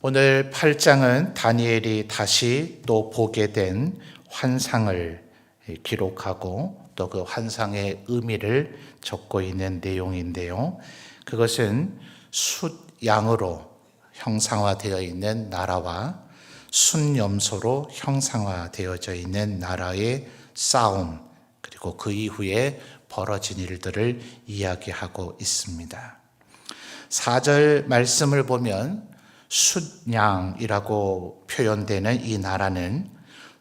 오늘 8장은 다니엘이 다시 또 보게 된 환상을 기록하고 또 그 환상의 의미를 적고 있는 내용인데요. 그것은 숫양으로 형상화되어 있는 나라와 순염소로 형상화되어져 있는 나라의 싸움, 그리고 그 이후에 벌어진 일들을 이야기하고 있습니다. 4절 말씀을 보면 숫양이라고 표현되는 이 나라는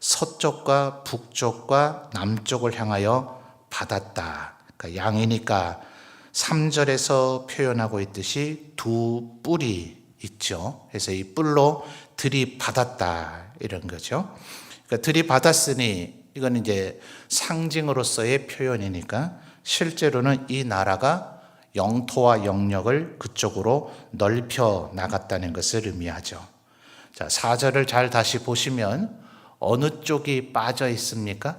서쪽과 북쪽과 남쪽을 향하여 받았다. 그러니까 양이니까 3절에서 표현하고 있듯이 두 뿔이 있죠. 그래서 이 뿔로 들이받았다 이런 거죠. 그러니까 들이받았으니 이건 이제 상징으로서의 표현이니까 실제로는 이 나라가 영토와 영역을 그쪽으로 넓혀 나갔다는 것을 의미하죠. 자, 4절을 잘 다시 보시면 어느 쪽이 빠져 있습니까?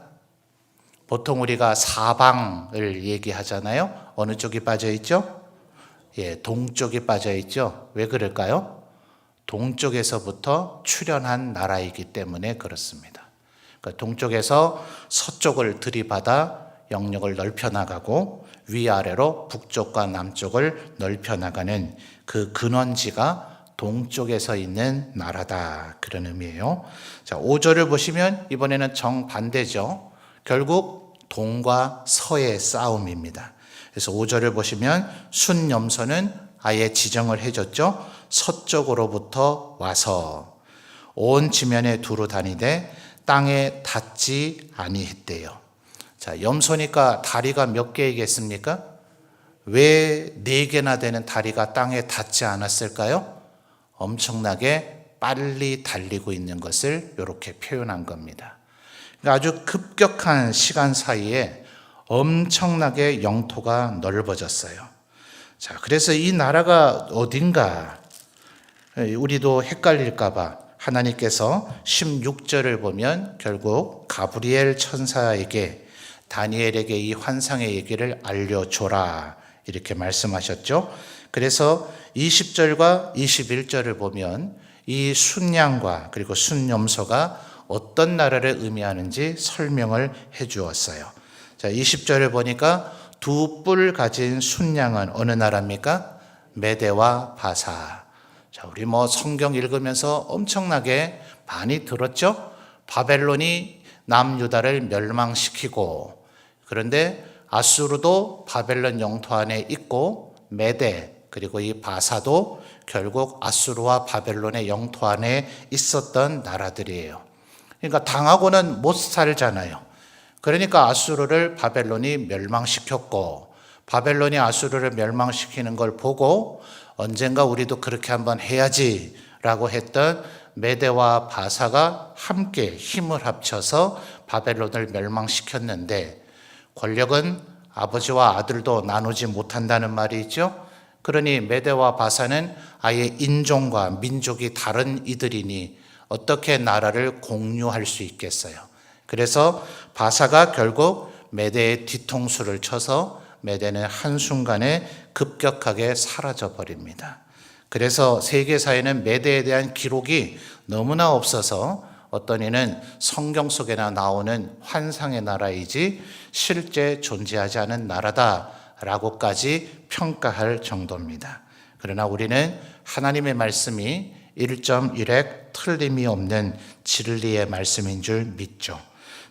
보통 우리가 사방을 얘기하잖아요. 어느 쪽이 빠져 있죠? 동쪽이 빠져 있죠. 왜 그럴까요? 동쪽에서부터 출현한 나라이기 때문에 그렇습니다. 그러니까 동쪽에서 서쪽을 들이받아 영역을 넓혀 나가고 위아래로 북쪽과 남쪽을 넓혀 나가는 그 근원지가 동쪽에서 있는 나라다, 그런 의미예요. 자, 5절을 보시면 이번에는 정반대죠. 결국 동과 서의 싸움입니다. 그래서 5절을 보시면 순염소는 아예 지정을 해줬죠. 서쪽으로부터 와서 온 지면에 두루 다니되 땅에 닿지 아니했대요. 자, 염소니까 다리가 몇 개이겠습니까? 왜 4개나 되는 다리가 땅에 닿지 않았을까요? 엄청나게 빨리 달리고 있는 것을 이렇게 표현한 겁니다. 그러니까 아주 급격한 시간 사이에 엄청나게 영토가 넓어졌어요. 자, 그래서 이 나라가 어딘가 우리도 헷갈릴까봐 하나님께서 16절을 보면 결국 가브리엘 천사에게 다니엘에게 이 환상의 얘기를 알려줘라 이렇게 말씀하셨죠. 그래서 20절과 21절을 보면 이 순양과 그리고 순염소가 어떤 나라를 의미하는지 설명을 해 주었어요. 자, 20절을 보니까 두 뿔 가진 순양은 어느 나라입니까? 메대와 바사. 자, 우리 성경 읽으면서 엄청나게 많이 들었죠? 바벨론이 남유다를 멸망시키고, 그런데 아수르도 바벨론 영토 안에 있고 메대 그리고 이 바사도 결국 아수르와 바벨론의 영토 안에 있었던 나라들이에요. 그러니까 당하고는 못 살잖아요. 그러니까 아수르를 바벨론이 멸망시켰고, 바벨론이 아수르를 멸망시키는 걸 보고 언젠가 우리도 그렇게 한번 해야지 라고 했던 메대와 바사가 함께 힘을 합쳐서 바벨론을 멸망시켰는데, 권력은 아버지와 아들도 나누지 못한다는 말이 있죠. 그러니 메대와 바사는 아예 인종과 민족이 다른 이들이니 어떻게 나라를 공유할 수 있겠어요. 그래서 바사가 결국 메대의 뒤통수를 쳐서 메대는 한순간에 급격하게 사라져 버립니다. 그래서 세계사에는 메대에 대한 기록이 너무나 없어서 어떤 이는 성경 속에나 나오는 환상의 나라이지 실제 존재하지 않은 나라다라고까지 평가할 정도입니다. 그러나 우리는 하나님의 말씀이 1.1획 틀림이 없는 진리의 말씀인 줄 믿죠.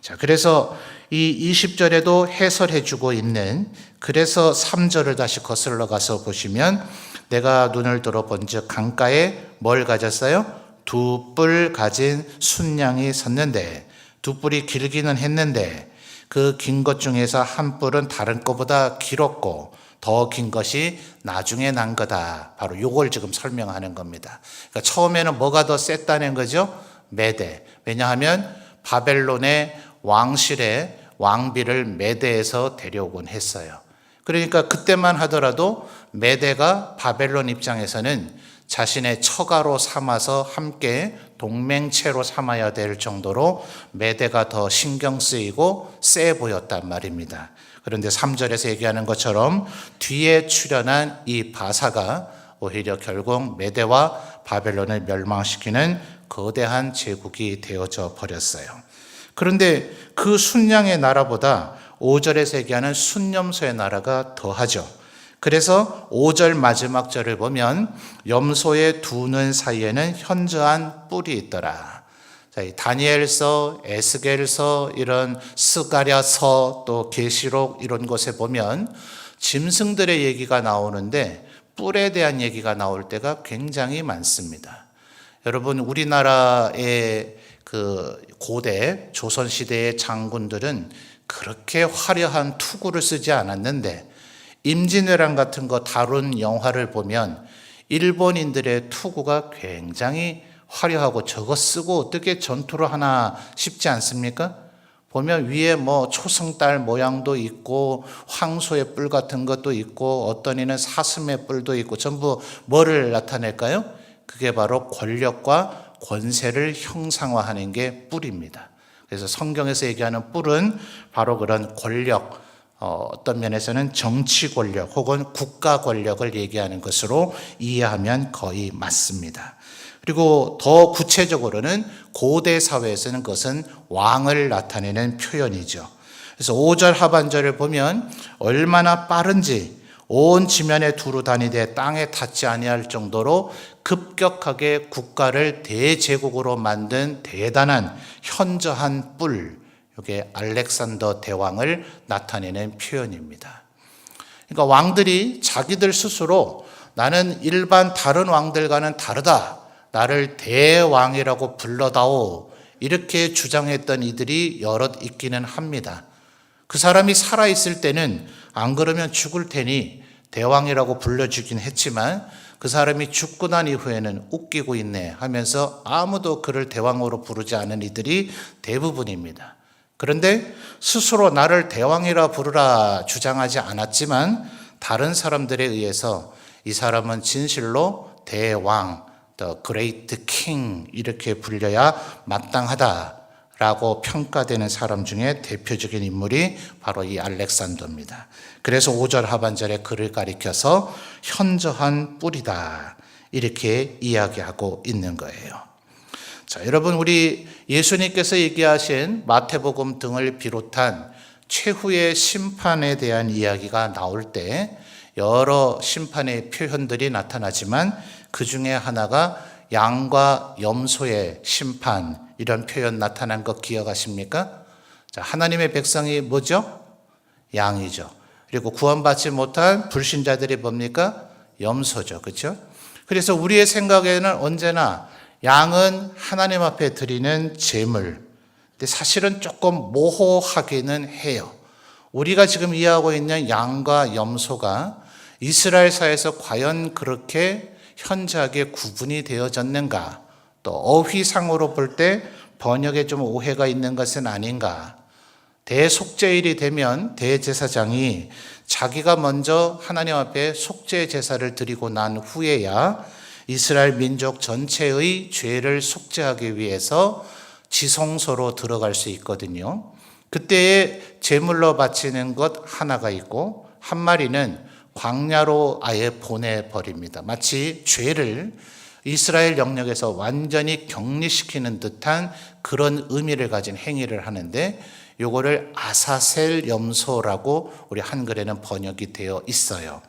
자, 그래서 이 20절에도 해설해 주고 있는, 그래서 3절을 다시 거슬러 가서 보시면 내가 눈을 들어 본즉 강가에 뭘 가졌어요? 두 뿔 가진 순양이 섰는데, 두 뿔이 길기는 했는데 그 긴 것 중에서 한 뿔은 다른 것보다 길었고 더 긴 것이 나중에 난 거다. 바로 이걸 지금 설명하는 겁니다. 그러니까 처음에는 뭐가 더 셌다는 거죠? 메대. 왜냐하면 바벨론의 왕실의 왕비를 메대에서 데려오곤 했어요. 그러니까 그때만 하더라도 메대가 바벨론 입장에서는 자신의 처가로 삼아서 함께 동맹체로 삼아야 될 정도로 메대가 더 신경 쓰이고 세 보였단 말입니다. 그런데 3절에서 얘기하는 것처럼 뒤에 출현한 이 바사가 오히려 결국 메대와 바벨론을 멸망시키는 거대한 제국이 되어져 버렸어요. 그런데 그 순양의 나라보다 5절에서 얘기하는 순염소의 나라가 더하죠. 그래서 5절 마지막 절을 보면 염소의 두 눈 사이에는 현저한 뿔이 있더라. 자, 이 다니엘서, 에스겔서, 이런 스가랴서, 또 계시록 이런 곳에 보면 짐승들의 얘기가 나오는데 뿔에 대한 얘기가 나올 때가 굉장히 많습니다. 여러분, 우리나라의 그 고대 조선시대의 장군들은 그렇게 화려한 투구를 쓰지 않았는데 임진왜란 같은 거 다룬 영화를 보면 일본인들의 투구가 굉장히 화려하고 저거 쓰고 어떻게 전투를 하나 싶지 않습니까? 보면 위에 뭐 초승달 모양도 있고 황소의 뿔 같은 것도 있고 어떤 이는 사슴의 뿔도 있고 전부 뭐를 나타낼까요? 그게 바로 권력과 권세를 형상화하는 게 뿔입니다. 그래서 성경에서 얘기하는 뿔은 바로 그런 권력, 어떤 면에서는 정치 권력 혹은 국가 권력을 얘기하는 것으로 이해하면 거의 맞습니다. 그리고 더 구체적으로는 고대 사회에서는 그것은 왕을 나타내는 표현이죠. 그래서 5절 하반절을 보면 얼마나 빠른지 온 지면에 두루 다니되 땅에 닿지 아니할 정도로 급격하게 국가를 대제국으로 만든 대단한 현저한 뿔, 이게 알렉산더 대왕을 나타내는 표현입니다. 그러니까 왕들이 자기들 스스로 나는 일반 다른 왕들과는 다르다, 나를 대왕이라고 불러다오, 이렇게 주장했던 이들이 여럿 있기는 합니다. 그 사람이 살아있을 때는 안 그러면 죽을 테니 대왕이라고 불러주긴 했지만 그 사람이 죽고 난 이후에는 웃기고 있네 하면서 아무도 그를 대왕으로 부르지 않은 이들이 대부분입니다. 그런데 스스로 나를 대왕이라 부르라 주장하지 않았지만 다른 사람들에 의해서 이 사람은 진실로 대왕, The Great King 이렇게 불려야 마땅하다라고 평가되는 사람 중에 대표적인 인물이 바로 이 알렉산더입니다. 그래서 5절 하반절에 그를 가리켜서 현저한 뿔이다 이렇게 이야기하고 있는 거예요. 자, 여러분, 우리 예수님께서 얘기하신 마태복음 등을 비롯한 최후의 심판에 대한 이야기가 나올 때 여러 심판의 표현들이 나타나지만 그 중에 하나가 양과 염소의 심판, 이런 표현 나타난 거 기억하십니까? 자, 하나님의 백성이 뭐죠? 양이죠. 그리고 구원받지 못한 불신자들이 뭡니까? 염소죠. 그렇죠? 그래서 우리의 생각에는 언제나 양은 하나님 앞에 드리는 제물. 근데 사실은 조금 모호하기는 해요. 우리가 지금 이해하고 있는 양과 염소가 이스라엘사에서 과연 그렇게 현저하게 구분이 되어졌는가? 또 어휘상으로 볼 때 번역에 좀 오해가 있는 것은 아닌가? 대속죄일이 되면 대제사장이 자기가 먼저 하나님 앞에 속죄 제사를 드리고 난 후에야 이스라엘 민족 전체의 죄를 속죄하기 위해서 지성소로 들어갈 수 있거든요. 그때에 제물로 바치는 것 하나가 있고 한 마리는 광야로 아예 보내버립니다. 마치 죄를 이스라엘 영역에서 완전히 격리시키는 듯한 그런 의미를 가진 행위를 하는데 요거를 아사셀 염소라고 우리 한글에는 번역이 되어 있어요.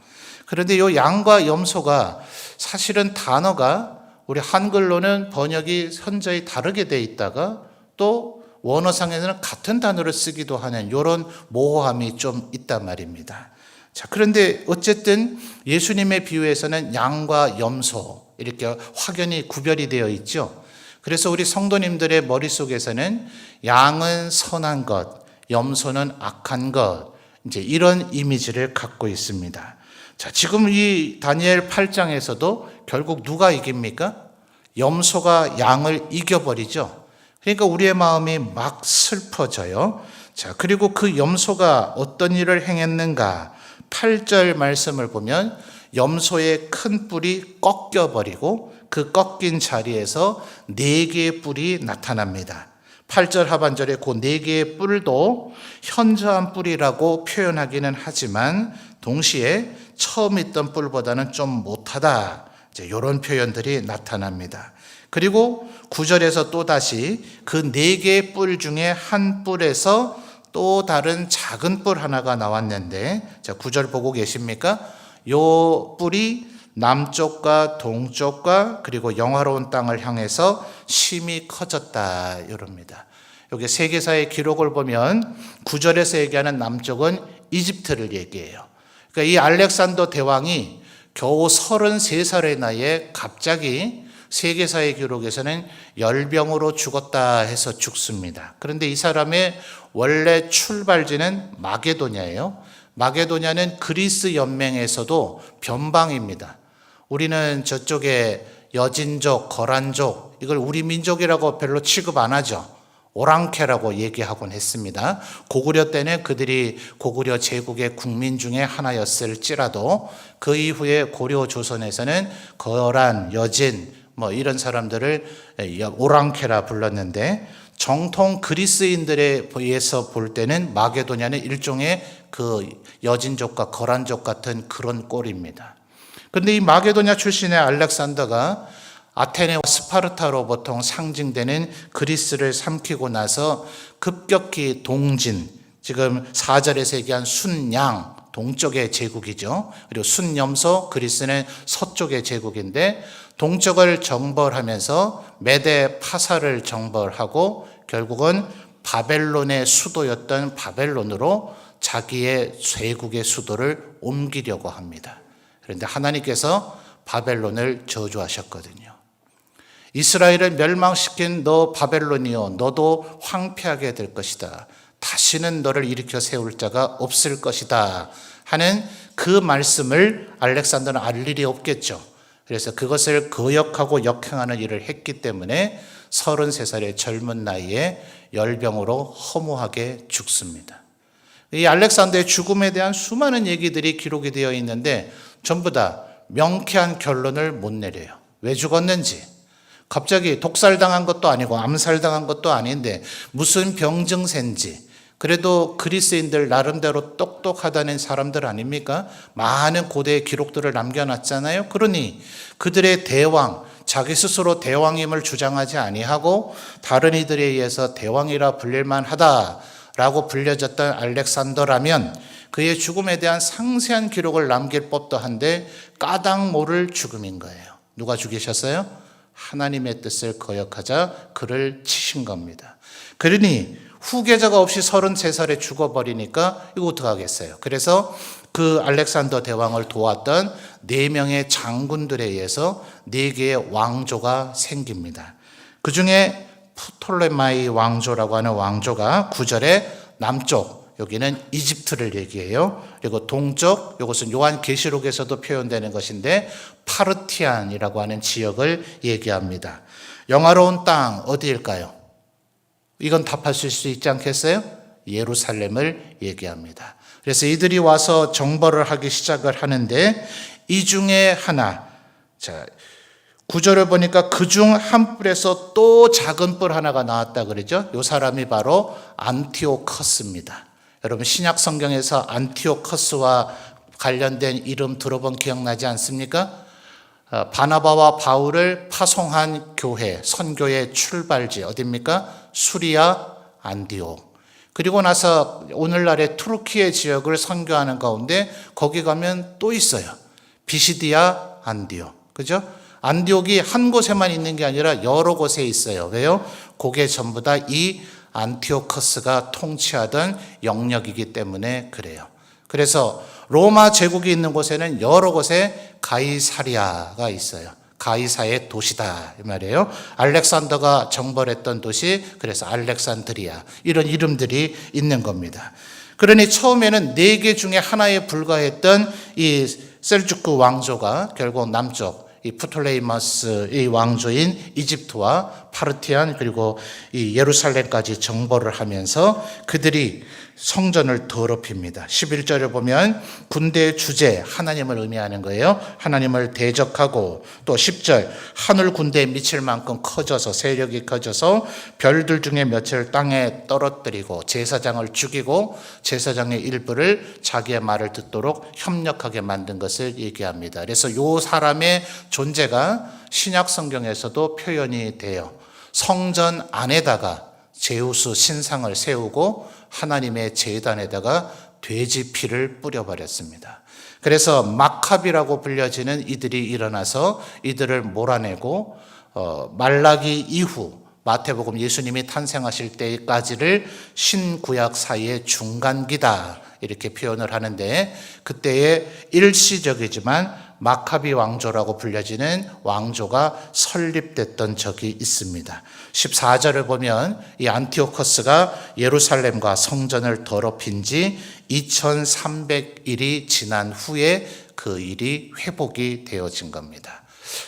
그런데 요 양과 염소가 사실은 단어가 우리 한글로는 번역이 현저히 다르게 되어 있다가 또 원어상에서는 같은 단어를 쓰기도 하는 이런 모호함이 좀 있단 말입니다. 자, 그런데 어쨌든 예수님의 비유에서는 양과 염소 이렇게 확연히 구별이 되어 있죠. 그래서 우리 성도님들의 머릿속에서는 양은 선한 것, 염소는 악한 것, 이제 이런 이미지를 갖고 있습니다. 자, 지금 이 다니엘 8장에서도 결국 누가 이깁니까? 염소가 양을 이겨버리죠. 그러니까 우리의 마음이 막 슬퍼져요. 자, 그리고 그 염소가 어떤 일을 행했는가? 8절 말씀을 보면 염소의 큰 뿔이 꺾여버리고 그 꺾인 자리에서 4개의 뿔이 나타납니다. 8절 하반절에 그 4개의 뿔도 현저한 뿔이라고 표현하기는 하지만 동시에 처음 있던 뿔보다는 좀 못하다. 이런 표현들이 나타납니다. 그리고 9절에서 또다시 그 4개의 뿔 중에 한 뿔에서 또 다른 작은 뿔 하나가 나왔는데, 자, 9절 보고 계십니까? 요 뿔이 남쪽과 동쪽과 그리고 영화로운 땅을 향해서 심히 커졌다, 이럽니다. 여기 세계사의 기록을 보면 9절에서 얘기하는 남쪽은 이집트를 얘기해요. 그러니까 이 알렉산더 대왕이 겨우 33살의 나이에 갑자기 세계사의 기록에서는 열병으로 죽었다 해서 죽습니다. 그런데 이 사람의 원래 출발지는 마게도냐예요. 마게도냐는 그리스 연맹에서도 변방입니다. 우리는 저쪽에 여진족, 거란족, 이걸 우리 민족이라고 별로 취급 안 하죠. 오랑캐라고 얘기하곤 했습니다. 고구려 때는 그들이 고구려 제국의 국민 중에 하나였을지라도 그 이후에 고려 조선에서는 거란, 여진 이런 사람들을 오랑캐라 불렀는데, 정통 그리스인들에 의해서 볼 때는 마게도냐는 일종의 그 여진족과 거란족 같은 그런 꼴입니다. 그런데 이 마게도냐 출신의 알렉산더가 아테네와 스파르타로 보통 상징되는 그리스를 삼키고 나서 급격히 동진, 지금 4절에서 얘기한 순양, 동쪽의 제국이죠. 그리고 순염소, 그리스는 서쪽의 제국인데, 동쪽을 정벌하면서 메데 파사를 정벌하고 결국은 바벨론의 수도였던 바벨론으로 자기의 제국의 수도를 옮기려고 합니다. 그런데 하나님께서 바벨론을 저주하셨거든요. 이스라엘을 멸망시킨 너 바벨론이요, 너도 황폐하게 될 것이다. 다시는 너를 일으켜 세울 자가 없을 것이다 하는 그 말씀을 알렉산더는 알 일이 없겠죠. 그래서 그것을 거역하고 역행하는 일을 했기 때문에 33살의 젊은 나이에 열병으로 허무하게 죽습니다. 이 알렉산더의 죽음에 대한 수많은 얘기들이 기록이 되어 있는데 전부 다 명쾌한 결론을 못 내려요. 왜 죽었는지, 갑자기 독살당한 것도 아니고 암살당한 것도 아닌데 무슨 병 증세인지. 그래도 그리스인들 나름대로 똑똑하다는 사람들 아닙니까? 많은 고대의 기록들을 남겨놨잖아요. 그러니 그들의 대왕, 자기 스스로 대왕임을 주장하지 아니하고 다른 이들에 의해서 대왕이라 불릴만 하다라고 불려졌던 알렉산더라면 그의 죽음에 대한 상세한 기록을 남길 법도 한데 까닭 모를 죽음인 거예요. 누가 죽이셨어요? 하나님의 뜻을 거역하자 그를 치신 겁니다. 그러니 후계자가 없이 33살에 죽어버리니까 이거 어떡하겠어요. 그래서 그 알렉산더 대왕을 도왔던 4명의 장군들에 의해서 4개의 왕조가 생깁니다. 그 중에 프톨레마이 왕조라고 하는 왕조가 9절에 남쪽, 여기는 이집트를 얘기해요. 그리고 동쪽, 이것은 요한계시록에서도 표현되는 것인데 파르티안이라고 하는 지역을 얘기합니다. 영화로운 땅 어디일까요? 이건 답하실 수 있지 않겠어요? 예루살렘을 얘기합니다. 그래서 이들이 와서 정벌을 하기 시작을 하는데 이 중에 하나, 자, 9절을 보니까 그중 한 뿔에서 또 작은 뿔 하나가 나왔다 그러죠. 이 사람이 바로 안티오커스입니다. 여러분 신약 성경에서 안티오커스와 관련된 이름 들어본 기억나지 않습니까? 바나바와 바울을 파송한 교회, 선교의 출발지 어디입니까? 수리아, 안디옥. 그리고 나서 오늘날의 투르키의 지역을 선교하는 가운데 거기 가면 또 있어요. 비시디아, 안디옥. 그죠? 안디옥이 한 곳에만 있는 게 아니라 여러 곳에 있어요. 왜요? 그게 전부 다 이 안티오커스가 통치하던 영역이기 때문에 그래요. 그래서 로마 제국이 있는 곳에는 여러 곳에 가이사리아가 있어요. 가이사의 도시다 이 말이에요. 알렉산더가 정벌했던 도시, 그래서 알렉산드리아, 이런 이름들이 있는 겁니다. 그러니 처음에는 4개 중에 하나에 불과했던 이 셀주크 왕조가 결국 남쪽 이 프톨레이머스 이 왕조인 이집트와 파르티안 그리고 이 예루살렘까지 정벌을 하면서 그들이 성전을 더럽힙니다. 11절을 보면 군대의 주제, 하나님을 의미하는 거예요. 하나님을 대적하고, 또 10절 하늘 군대에 미칠 만큼 커져서, 세력이 커져서 별들 중에 몇을 땅에 떨어뜨리고 제사장을 죽이고 제사장의 일부를 자기의 말을 듣도록 협력하게 만든 것을 얘기합니다. 그래서 이 사람의 존재가 신약 성경에서도 표현이 돼요. 성전 안에다가 제우스 신상을 세우고 하나님의 제단에다가 돼지 피를 뿌려버렸습니다. 그래서 마캅이라고 불려지는 이들이 일어나서 이들을 몰아내고 말라기 이후 마태복음 예수님이 탄생하실 때까지를 신구약 사이의 중간기다 이렇게 표현을 하는데, 그때의 일시적이지만 마카비 왕조라고 불려지는 왕조가 설립됐던 적이 있습니다. 14절을 보면 이 안티오커스가 예루살렘과 성전을 더럽힌 지 2300일이 지난 후에 그 일이 회복이 되어진 겁니다.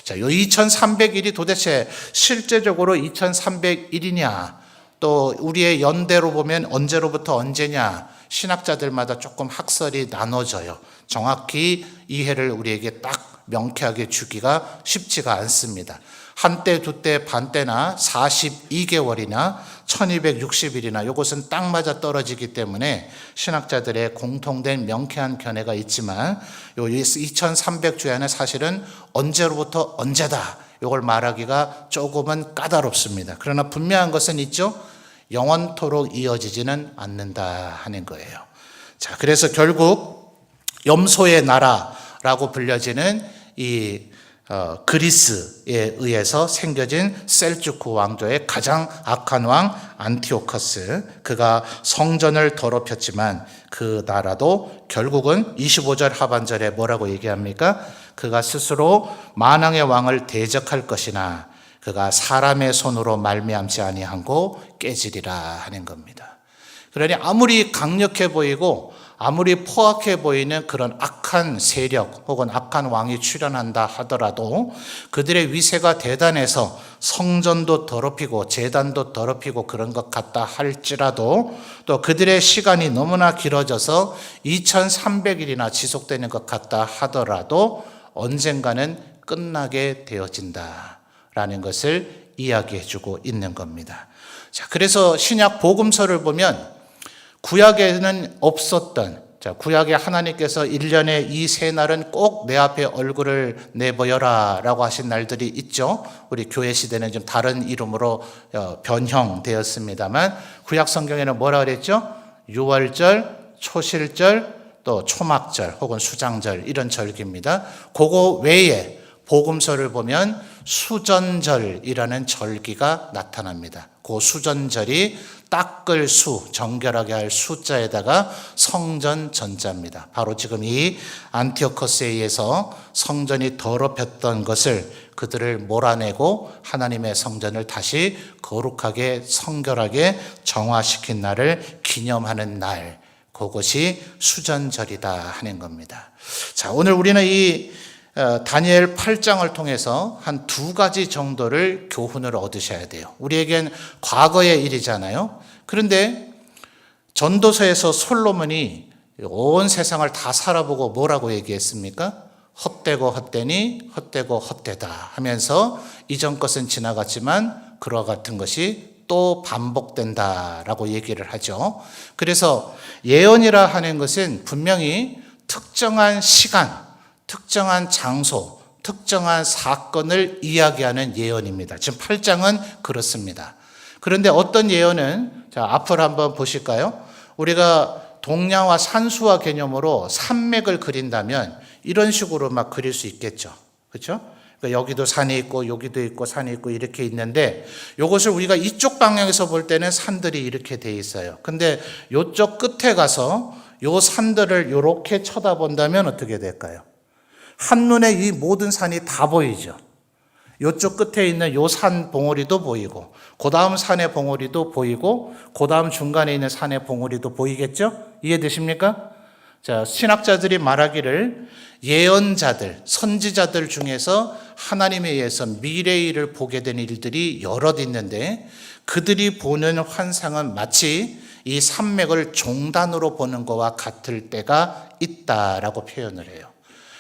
자, 이 2300일이 도대체 실제적으로 2300일이냐, 또 우리의 연대로 보면 언제로부터 언제냐, 신학자들마다 조금 학설이 나눠져요. 정확히 이해를 우리에게 딱 명쾌하게 주기가 쉽지가 않습니다. 한때, 두때, 반때나 42개월이나 1260일이나 이것은 딱 맞아 떨어지기 때문에 신학자들의 공통된 명쾌한 견해가 있지만, 요 2300주야는 사실은 언제로부터 언제다 이걸 말하기가 조금은 까다롭습니다. 그러나 분명한 것은 있죠. 영원토록 이어지지는 않는다 하는 거예요. 자, 그래서 결국 염소의 나라라고 불려지는 이 그리스에 의해서 생겨진 셀주크 왕조의 가장 악한 왕 안티오커스, 그가 성전을 더럽혔지만 그 나라도 결국은 25절 하반절에 뭐라고 얘기합니까? 그가 스스로 만왕의 왕을 대적할 것이나 그가 사람의 손으로 말미암지 아니하고 깨지리라 하는 겁니다. 그러니 아무리 강력해 보이고 아무리 포악해 보이는 그런 악한 세력 혹은 악한 왕이 출현한다 하더라도 그들의 위세가 대단해서 성전도 더럽히고 제단도 더럽히고 그런 것 같다 할지라도, 또 그들의 시간이 너무나 길어져서 2300일이나 지속되는 것 같다 하더라도 언젠가는 끝나게 되어진다 라는 것을 이야기해 주고 있는 겁니다. 자, 그래서 신약 복음서를 보면 구약에는 없었던, 자, 구약에 하나님께서 1년에 이 세 날은 꼭 내 앞에 얼굴을 내보여라 라고 하신 날들이 있죠. 우리 교회 시대는 좀 다른 이름으로 변형되었습니다만 구약 성경에는 뭐라 그랬죠? 유월절, 초실절, 또 초막절 혹은 수장절, 이런 절기입니다. 그거 외에 복음서를 보면 수전절이라는 절기가 나타납니다. 그 수전절이 닦을 수, 정결하게 할 수자에다가 성전 전자입니다. 바로 지금 이 안티오커스에 의해서 성전이 더럽혔던 것을 그들을 몰아내고 하나님의 성전을 다시 거룩하게 성결하게 정화시킨 날을 기념하는 날, 그것이 수전절이다 하는 겁니다. 자, 오늘 우리는 이 다니엘 8장을 통해서 한 두 가지 정도를 교훈을 얻으셔야 돼요. 우리에겐 과거의 일이잖아요. 그런데 전도서에서 솔로몬이 온 세상을 다 살아보고 뭐라고 얘기했습니까? 헛되고 헛되니 헛되고 헛되다 하면서 이전 것은 지나갔지만 그와 같은 것이 또 반복된다라고 얘기를 하죠. 그래서 예언이라 하는 것은 분명히 특정한 시간, 특정한 장소, 특정한 사건을 이야기하는 예언입니다. 지금 8장은 그렇습니다. 그런데 어떤 예언은, 자, 앞을 한번 보실까요? 우리가 동양화 산수화 개념으로 산맥을 그린다면 이런 식으로 막 그릴 수 있겠죠. 그렇죠? 그러니까 여기도 산이 있고 여기도 있고 산이 있고 이렇게 있는데, 이것을 우리가 이쪽 방향에서 볼 때는 산들이 이렇게 돼 있어요. 근데 이쪽 끝에 가서 이 산들을 이렇게 쳐다본다면 어떻게 될까요? 한눈에 이 모든 산이 다 보이죠. 이쪽 끝에 있는 요 산 봉우리도 보이고, 그 다음 산의 봉우리도 보이고, 그 다음 중간에 있는 산의 봉우리도 보이겠죠? 이해되십니까? 자, 신학자들이 말하기를 예언자들, 선지자들 중에서 하나님에 의해서 미래의 일을 보게 된 일들이 여럿 있는데 그들이 보는 환상은 마치 이 산맥을 종단으로 보는 것과 같을 때가 있다라고 표현을 해요.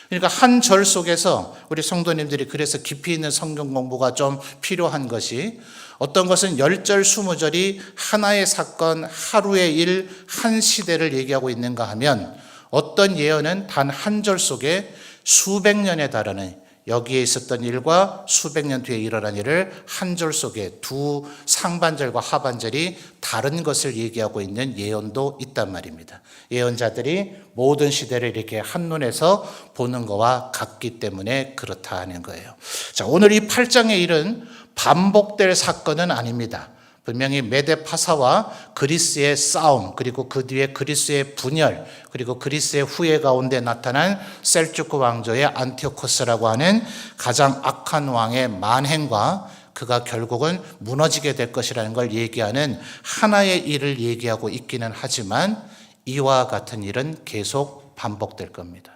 그러니까 한 절 속에서 우리 성도님들이 그래서 깊이 있는 성경 공부가 좀 필요한 것이 어떤 것은 10절, 20절이 하나의 사건, 하루의 일, 한 시대를 얘기하고 있는가 하면 어떤 예언은 단 한 절 속에 수백 년에 달하는 여기에 있었던 일과 수백 년 뒤에 일어난 일을 한 절 속에 두 상반절과 하반절이 다른 것을 얘기하고 있는 예언도 있단 말입니다. 예언자들이 모든 시대를 이렇게 한눈에서 보는 것과 같기 때문에 그렇다 하는 거예요. 자, 오늘 이 8장의 일은 반복될 사건은 아닙니다. 분명히 메데파사와 그리스의 싸움, 그리고 그 뒤에 그리스의 분열, 그리고 그리스의 후예 가운데 나타난 셀주크 왕조의 안티오코스라고 하는 가장 악한 왕의 만행과 그가 결국은 무너지게 될 것이라는 걸 얘기하는 하나의 일을 얘기하고 있기는 하지만 이와 같은 일은 계속 반복될 겁니다.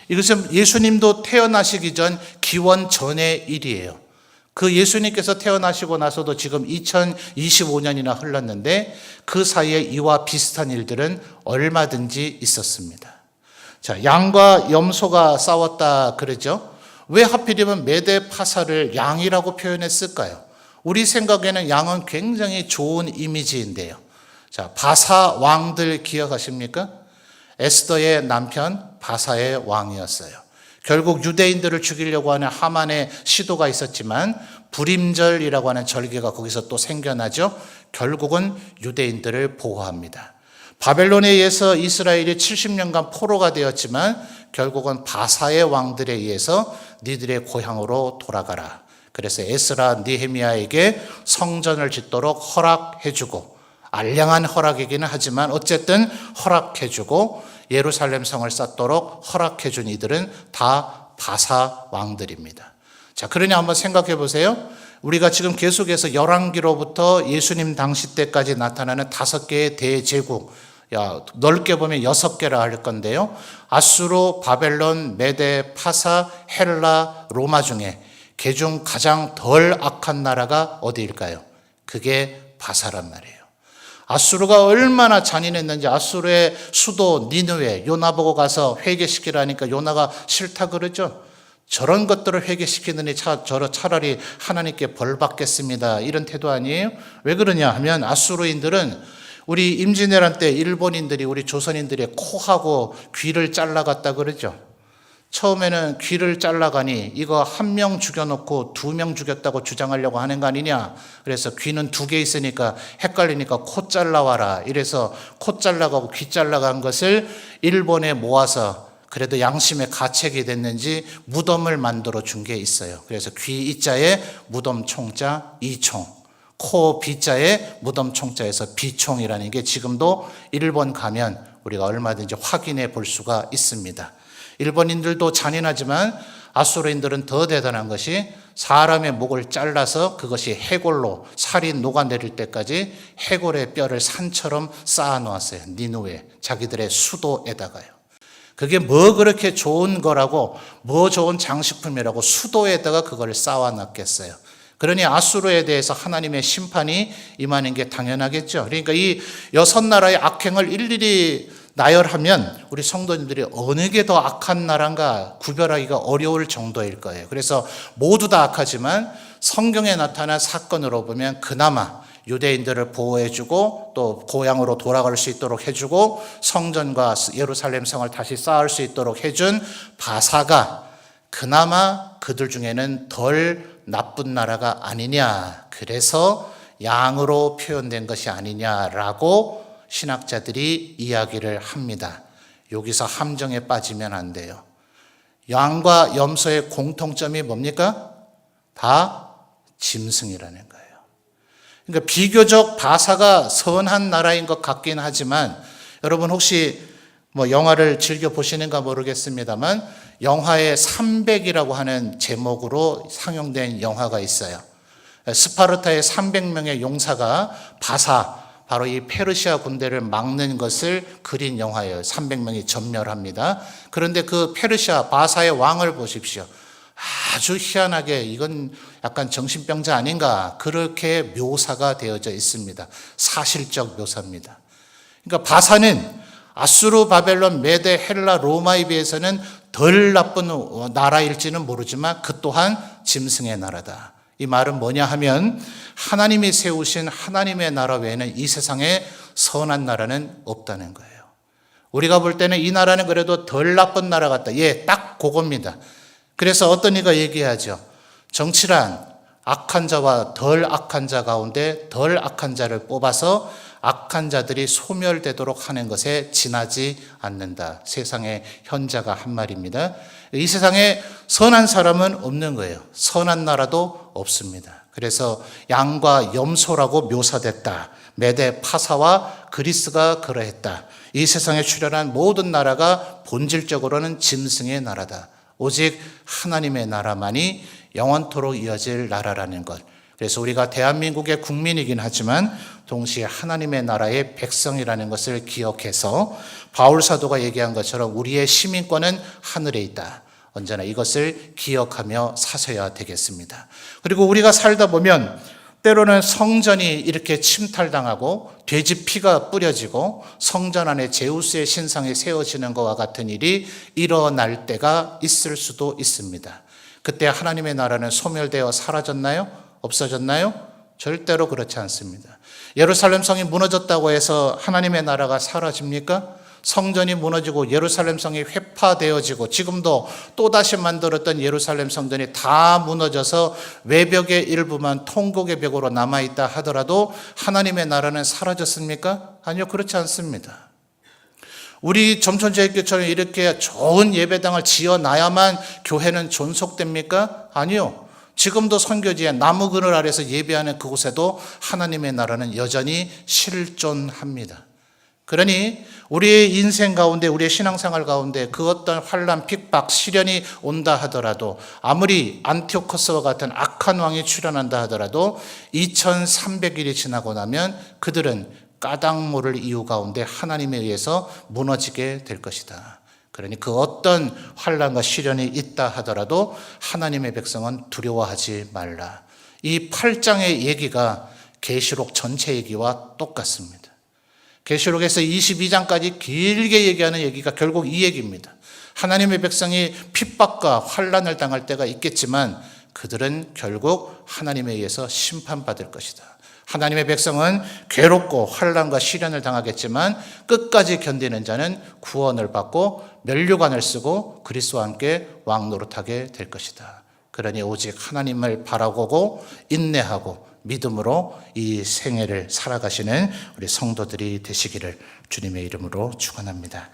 이것은 예수님도 태어나시기 전 기원 전의 일이에요. 그 예수님께서 태어나시고 나서도 지금 2025년이나 흘렀는데 그 사이에 이와 비슷한 일들은 얼마든지 있었습니다. 자, 양과 염소가 싸웠다 그러죠. 왜 하필이면 메데파사를 양이라고 표현했을까요? 우리 생각에는 양은 굉장히 좋은 이미지인데요. 자, 바사 왕들 기억하십니까? 에스더의 남편 바사의 왕이었어요. 결국 유대인들을 죽이려고 하는 하만의 시도가 있었지만 불임절이라고 하는 절기가 거기서 또 생겨나죠. 결국은 유대인들을 보호합니다. 바벨론에 의해서 이스라엘이 70년간 포로가 되었지만 결국은 바사의 왕들에 의해서 니들의 고향으로 돌아가라. 그래서 에스라 느헤미야에게 성전을 짓도록 허락해주고 알량한 허락이기는 하지만 어쨌든 허락해주고 예루살렘 성을 쌓도록 허락해준 이들은 다 바사 왕들입니다. 자, 그러니 한번 생각해 보세요. 우리가 지금 계속해서 열왕기로부터 예수님 당시 때까지 나타나는 5개의 대제국, 넓게 보면 6개라 할 건데요. 아수르, 바벨론, 메데, 파사, 헬라, 로마 중에 개중 가장 덜 악한 나라가 어디일까요? 그게 바사란 말이에요. 아수르가 얼마나 잔인했는지 아수르의 수도 니느웨 요나 보고 가서 회개시키라니까 요나가 싫다 그러죠. 저런 것들을 회개시키느니 차라리 하나님께 벌 받겠습니다. 이런 태도 아니에요? 왜 그러냐 하면 아수르인들은 우리 임진왜란 때 일본인들이 우리 조선인들의 코하고 귀를 잘라갔다 그러죠. 처음에는 귀를 잘라가니 이거 1명 죽여놓고 2명 죽였다고 주장하려고 하는 거 아니냐. 그래서 귀는 2개 있으니까 헷갈리니까 코 잘라와라. 이래서 코 잘라가고 귀 잘라간 것을 일본에 모아서 그래도 양심의 가책이 됐는지 무덤을 만들어 준 게 있어요. 그래서 귀 이자에 무덤 총자 이총, 코 비자에 무덤 총자에서 비총이라는 게 지금도 일본 가면 우리가 얼마든지 확인해 볼 수가 있습니다. 일본인들도 잔인하지만 아수르인들은 더 대단한 것이 사람의 목을 잘라서 그것이 해골로 살이 녹아내릴 때까지 해골의 뼈를 산처럼 쌓아 놓았어요. 니누에 자기들의 수도에다가요. 그게 뭐 그렇게 좋은 거라고 뭐 좋은 장식품이라고 수도에다가 그걸 쌓아 놨겠어요. 그러니 아수르에 대해서 하나님의 심판이 임하는 게 당연하겠죠. 그러니까 이 6나라의 악행을 일일이 나열하면 우리 성도님들이 어느 게 더 악한 나라인가 구별하기가 어려울 정도일 거예요. 그래서 모두 다 악하지만 성경에 나타난 사건으로 보면 그나마 유대인들을 보호해주고 또 고향으로 돌아갈 수 있도록 해주고 성전과 예루살렘 성을 다시 쌓을 수 있도록 해준 바사가 그나마 그들 중에는 덜 나쁜 나라가 아니냐. 그래서 양으로 표현된 것이 아니냐라고 신학자들이 이야기를 합니다. 여기서 함정에 빠지면 안 돼요. 양과 염소의 공통점이 뭡니까? 다 짐승이라는 거예요. 그러니까 비교적 바사가 선한 나라인 것 같긴 하지만 여러분 혹시 뭐 영화를 즐겨 보시는가 모르겠습니다만 영화의 300이라고 하는 제목으로 상영된 영화가 있어요. 스파르타의 300명의 용사가 바로 이 페르시아 군대를 막는 것을 그린 영화예요. 300명이 전멸합니다. 그런데 그 페르시아 바사의 왕을 보십시오. 아주 희한하게 이건 약간 정신병자 아닌가, 그렇게 묘사가 되어져 있습니다. 사실적 묘사입니다. 그러니까 바사는 아수르, 바벨론, 메데, 헬라, 로마에 비해서는 덜 나쁜 나라일지는 모르지만 그 또한 짐승의 나라다. 이 말은 뭐냐 하면 하나님이 세우신 하나님의 나라 외에는 이 세상에 선한 나라는 없다는 거예요. 우리가 볼 때는 이 나라는 그래도 덜 나쁜 나라 같다. 예, 딱 그겁니다. 그래서 어떤 이가 얘기하죠. 정치란 악한 자와 덜 악한 자 가운데 덜 악한 자를 뽑아서 악한 자들이 소멸되도록 하는 것에 지나지 않는다. 세상의 현자가 한 말입니다. 이 세상에 선한 사람은 없는 거예요. 선한 나라도 없습니다. 그래서 양과 염소라고 묘사됐다. 메데 파사와 그리스가 그러했다. 이 세상에 출현한 모든 나라가 본질적으로는 짐승의 나라다. 오직 하나님의 나라만이 영원토록 이어질 나라라는 것. 그래서 우리가 대한민국의 국민이긴 하지만 동시에 하나님의 나라의 백성이라는 것을 기억해서 바울 사도가 얘기한 것처럼 우리의 시민권은 하늘에 있다. 언제나 이것을 기억하며 사셔야 되겠습니다. 그리고 우리가 살다 보면 때로는 성전이 이렇게 침탈당하고 돼지 피가 뿌려지고 성전 안에 제우스의 신상이 세워지는 것과 같은 일이 일어날 때가 있을 수도 있습니다. 그때 하나님의 나라는 소멸되어 사라졌나요? 없어졌나요? 절대로 그렇지 않습니다. 예루살렘 성이 무너졌다고 해서 하나님의 나라가 사라집니까? 성전이 무너지고 예루살렘 성이 회파되어지고 지금도 또다시 만들었던 예루살렘 성전이 다 무너져서 외벽의 일부만 통곡의 벽으로 남아있다 하더라도 하나님의 나라는 사라졌습니까? 아니요, 그렇지 않습니다. 우리 점천제일교처럼 이렇게 좋은 예배당을 지어놔야만 교회는 존속됩니까? 아니요. 지금도 선교지에 나무 그늘 아래서 예배하는 그곳에도 하나님의 나라는 여전히 실존합니다. 그러니 우리의 인생 가운데, 우리의 신앙생활 가운데 그 어떤 환난, 핍박, 시련이 온다 하더라도, 아무리 안티오코스와 같은 악한 왕이 출현한다 하더라도 2300일이 지나고 나면 그들은 까닭 모를 이유 가운데 하나님에 의해서 무너지게 될 것이다. 그러니 그 어떤 환난과 시련이 있다 하더라도 하나님의 백성은 두려워하지 말라. 이 8장의 얘기가 계시록 전체 얘기와 똑같습니다. 계시록에서 22장까지 길게 얘기하는 얘기가 결국 이 얘기입니다. 하나님의 백성이 핍박과 환난을 당할 때가 있겠지만 그들은 결국 하나님에 의해서 심판받을 것이다. 하나님의 백성은 괴롭고 환난과 시련을 당하겠지만 끝까지 견디는 자는 구원을 받고 면류관을 쓰고 그리스도와 함께 왕 노릇하게 될 것이다. 그러니 오직 하나님을 바라보고 인내하고 믿음으로 이 생애를 살아가시는 우리 성도들이 되시기를 주님의 이름으로 축원합니다.